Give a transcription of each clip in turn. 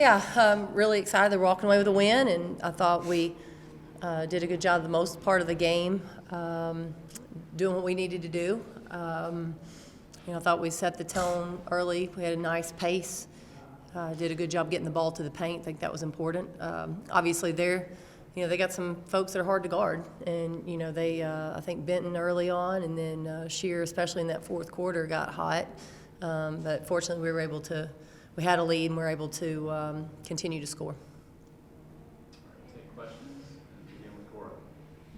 Yeah, I'm really excited that we're walking away with a win, and I thought we did a good job the most part of the game, doing what we needed to do. I thought we set the tone early. We had a nice pace. Did a good job getting the ball to the paint. I think that was important. Obviously, they got some folks that are hard to guard, and I think Benton early on, and then Shear, especially in that fourth quarter, got hot. But fortunately, we had a lead, and we were able to continue to score. Take questions. Begin with Cora.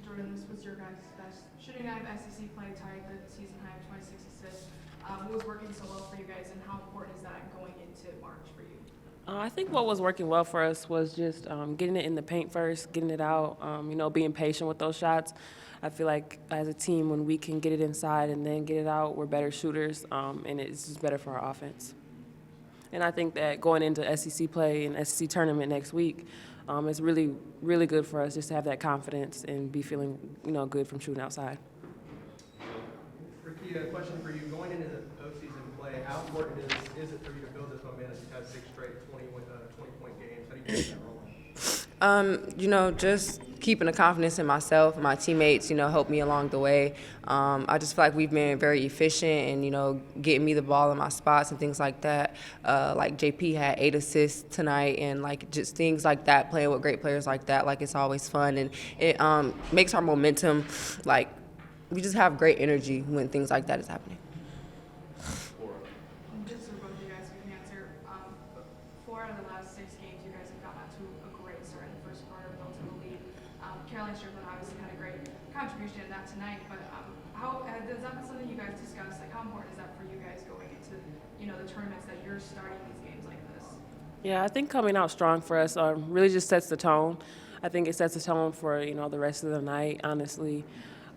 Jordan, this was your guys' best shooting night of SEC play, tied the season high of 26 assists. What was working so well for you guys, and how important is that going into March for you? I think what was working well for us was just getting it in the paint first, getting it out, being patient with those shots. I feel like as a team, when we can get it inside and then get it out, we're better shooters, and it's just better for our offense. And I think that going into SEC play and SEC tournament next week, it's really, really good for us just to have that confidence and be feeling, good from shooting outside. Ricky, a question for you. Going into the postseason play, how important is it for you to build this momentum? You've had 6 straight 20-point games. How do you keep that rolling? Just keeping the confidence in myself, my teammates, helped me along the way. I just feel like we've been very efficient and, getting me the ball in my spots and things like that. Like JP had 8 assists tonight and just things like that, playing with great players like that, it's always fun. And it makes our momentum, we just have great energy when things like that is happening. Just so both of you guys can answer, 4 out of the last 6 games, you guys have gotten out to a great start in the first quarter, built to the lead. Caroline Strickland obviously had a great contribution in that tonight, but how has that been something you guys discussed? How important is that for you guys going into the tournaments that you're starting these games like this? Yeah, I think coming out strong for us really just sets the tone. I think it sets the tone for the rest of the night. Honestly,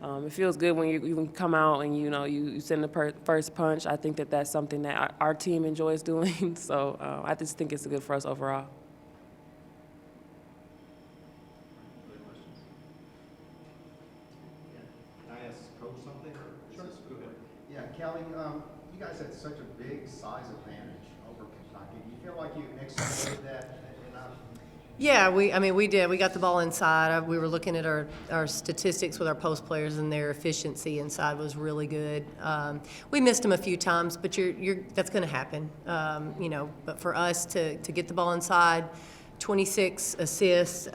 it feels good when you can come out and you send the first punch. I think that's something that our team enjoys doing. So I just think it's good for us overall. Other questions? Can I ask Coach something? Or Sure. Go ahead. Yeah, Kelly, you guys had such a big size advantage over Kentucky. Do you feel like you exploited that enough? Yeah, we did. We got the ball inside. We were looking at our statistics with our post players, and their efficiency inside was really good. We missed them a few times, but that's going to happen. But for us to get the ball inside, 26 assists,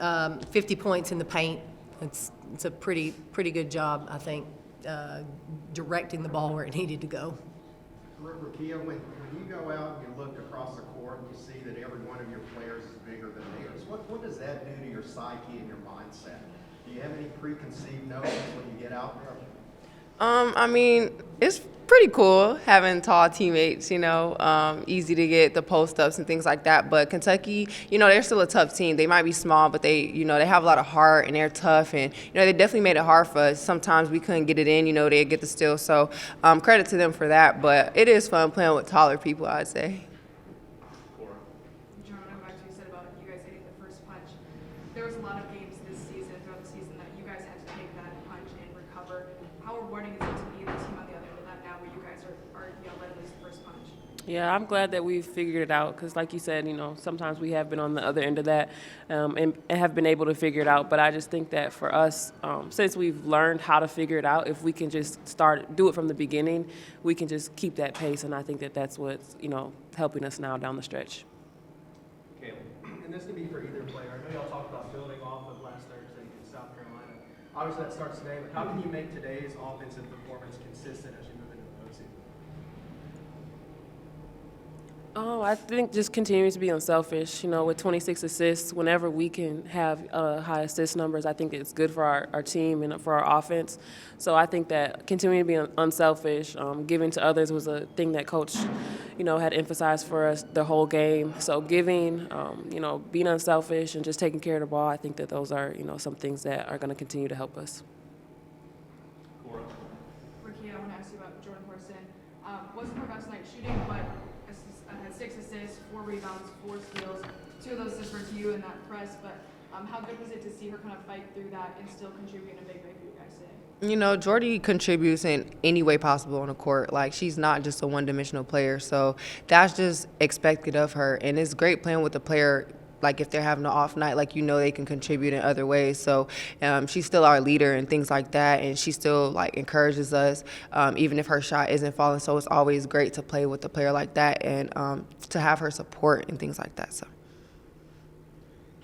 50 points in the paint, it's a pretty good job, I think, directing the ball where it needed to go. Rakia, when you go out and you look across the court and you see that every one of your players is bigger than theirs, what does that do to your psyche and your mindset? Do you have any preconceived notions when you get out there? It's pretty cool having tall teammates, easy to get the post-ups and things like that. But Kentucky, they're still a tough team. They might be small, but they have a lot of heart and they're tough. And, they definitely made it hard for us. Sometimes we couldn't get it in, they'd get the steal. So credit to them for that. But it is fun playing with taller people, I'd say. Jordan, going back to what you said about you guys hitting the first punch. There was a lot of games this season, throughout the season, that you guys had to take that punch and recover. How rewarding is it to be the team on the other end of that now, where you guys are letting this first punch? Yeah, I'm glad that we figured it out because, like you said, sometimes we have been on the other end of that and have been able to figure it out. But I just think that for us, since we've learned how to figure it out, if we can just do it from the beginning, we can just keep that pace. And I think that's what's, helping us now down the stretch. Caleb. And this can be for either player. I know y'all talked about building off of last Thursday in South Carolina. Obviously, that starts today, but how can you make today's offensive performance consistent as you move into the postseason? I think just continuing to be unselfish, with 26 assists, whenever we can have high assist numbers, I think it's good for our team and for our offense. So I think that continuing to be unselfish, giving to others was a thing that Coach, had emphasized for us the whole game. So giving, being unselfish and just taking care of the ball, I think that those are, some things that are going to continue to help us. Cora. Ricky, I want to ask you about Jordan Horson. Wasn't her best night shooting, but had 6 assists, 4 rebounds, 4 steals. 2 of those assists were to you in that press. But how good was it to see her kind of fight through that and still contribute in a big way for you guys? guys today? You know, Jordy contributes in any way possible on the court. Like, she's not just a one-dimensional player, so that's just expected of her. And it's great playing with a player, like, if they're having an off night, like, you know they can contribute in other ways. So she's still our leader and things like that, and she still, like, encourages us, even if her shot isn't falling. So it's always great to play with a player like that and to have her support and things like that. So.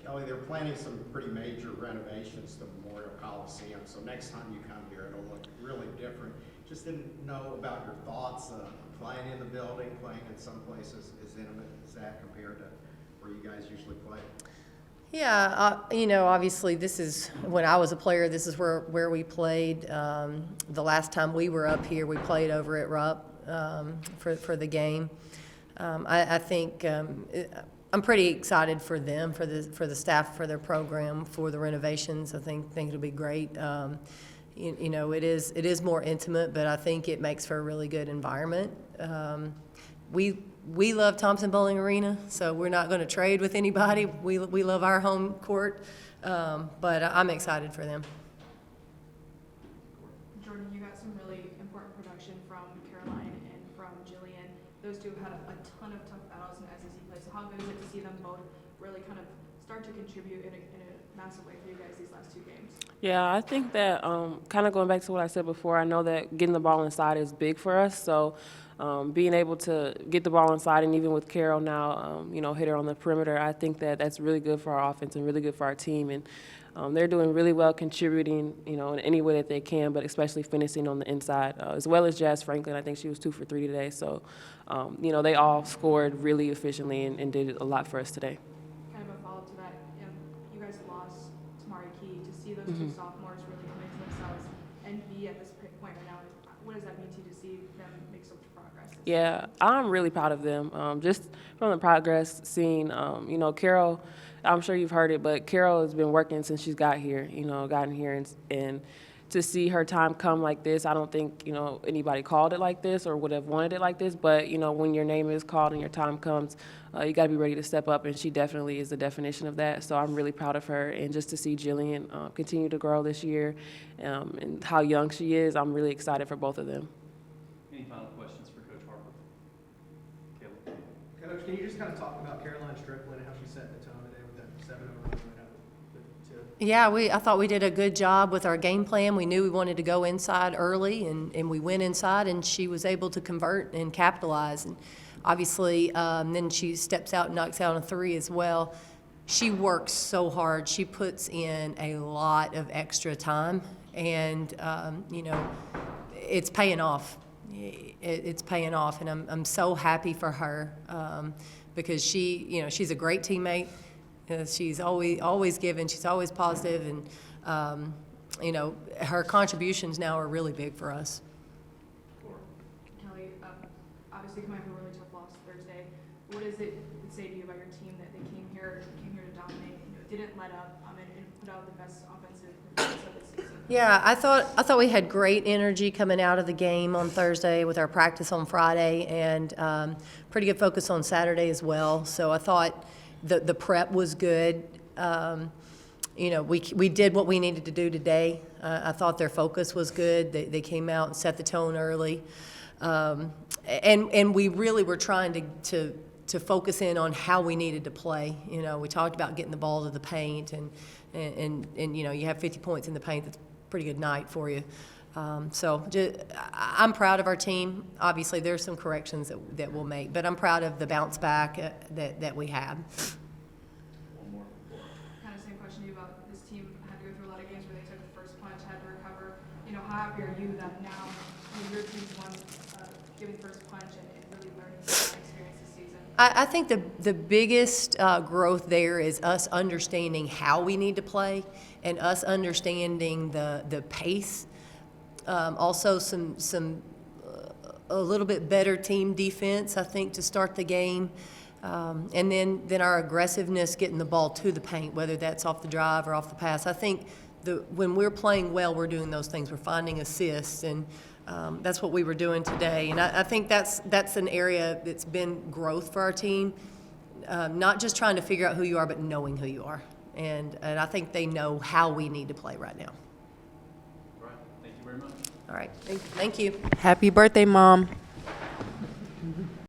Kelly, they're planning some pretty major renovations to Memorial Coliseum, so next time you come here, it'll look really different. Just didn't know about your thoughts, playing in the building, playing in some places as intimate as that compared to where you guys usually play. Yeah, you know, obviously this is, when I was a player, this is where we played. The last time we were up here, we played over at Rupp for the game. I think I'm pretty excited for them, for the staff, for their program, for the renovations. I think it'll be great. You know, it is more intimate, but I think it makes for a really good environment. We love Thompson Bowling Arena, so we're not going to trade with anybody. We love our home court, but I'm excited for them. Jordan, you got some really important production from Caroline and from Jillian. Those two have had a ton of tough battles in SEC play, so how good is it to see them both really kind of start to contribute in a massive way for you guys these last two games? Yeah, I think that kind of going back to what I said before, I know that getting the ball inside is big for us. So being able to get the ball inside, and even with Carol now, you know, hit her on the perimeter, I think that that's really good for our offense and really good for our team. And they're doing really well contributing, you know, in any way that they can, but especially finishing on the inside, as well as Jazz Franklin. I think she was 2 for 3 today. So, you know, they all scored really efficiently and did a lot for us today. Kind of a follow-up to that, you guys lost Tamari Key. To see those two sophomores really coming to themselves and be at this point right now, what does that mean to you to see them make so much progress? Yeah, I'm really proud of them. Just from the progress, seeing, you know, Carol, I'm sure you've heard it, but Carol has been working since she's gotten here, and to see her time come like this, I don't think, you know, anybody called it like this or would have wanted it like this, but, you know, when your name is called and your time comes, you got to be ready to step up, and she definitely is the definition of that. So I'm really proud of her, and just to see Jillian continue to grow this year and how young she is, I'm really excited for both of them. Any final questions for Coach Harper? Caleb? Coach, can you just kind of talk about Caroline Strickland and how she set the tone today with that 7-0 run that happened? Yeah, I thought we did a good job with our game plan. We knew we wanted to go inside early, and we went inside, and she was able to convert and capitalize. And obviously, then she steps out and knocks out a 3 as well. She works so hard. She puts in a lot of extra time, and you know, it's paying off. It's paying off, and I'm so happy for her because she's a great teammate. She's always giving. She's always positive, and you know, her contributions now are really big for us. Kelly, obviously coming off a really tough loss Thursday, what does it say to you about your team that they came here to dominate, didn't let up, and put out the best offensive performance of the season? Yeah, I thought we had great energy coming out of the game on Thursday with our practice on Friday, and pretty good focus on Saturday as well. So I thought the prep was good. You know, we did what we needed to do today. I thought their focus was good. They came out and set the tone early, and we really were trying to focus in on how we needed to play. You know, we talked about getting the ball to the paint, and you know, you have 50 points in the paint. That's a pretty good night for you. I'm proud of our team. Obviously, there's some corrections that we'll make, but I'm proud of the bounce back that we had. One more. Kind of same question to you about this team had to go through a lot of games where they took the first punch, had to recover. How happy are you that now your team's won giving first punch and really learning from that experience this season? I think the biggest growth there is us understanding how we need to play and us understanding the pace. Also, a little bit better team defense, I think, to start the game. And then our aggressiveness getting the ball to the paint, whether that's off the drive or off the pass. I think when we're playing well, we're doing those things. We're finding assists, and that's what we were doing today. And I think that's an area that's been growth for our team, not just trying to figure out who you are, but knowing who you are. And I think they know how we need to play right now. All right. All right, thank you. Happy birthday, Mom.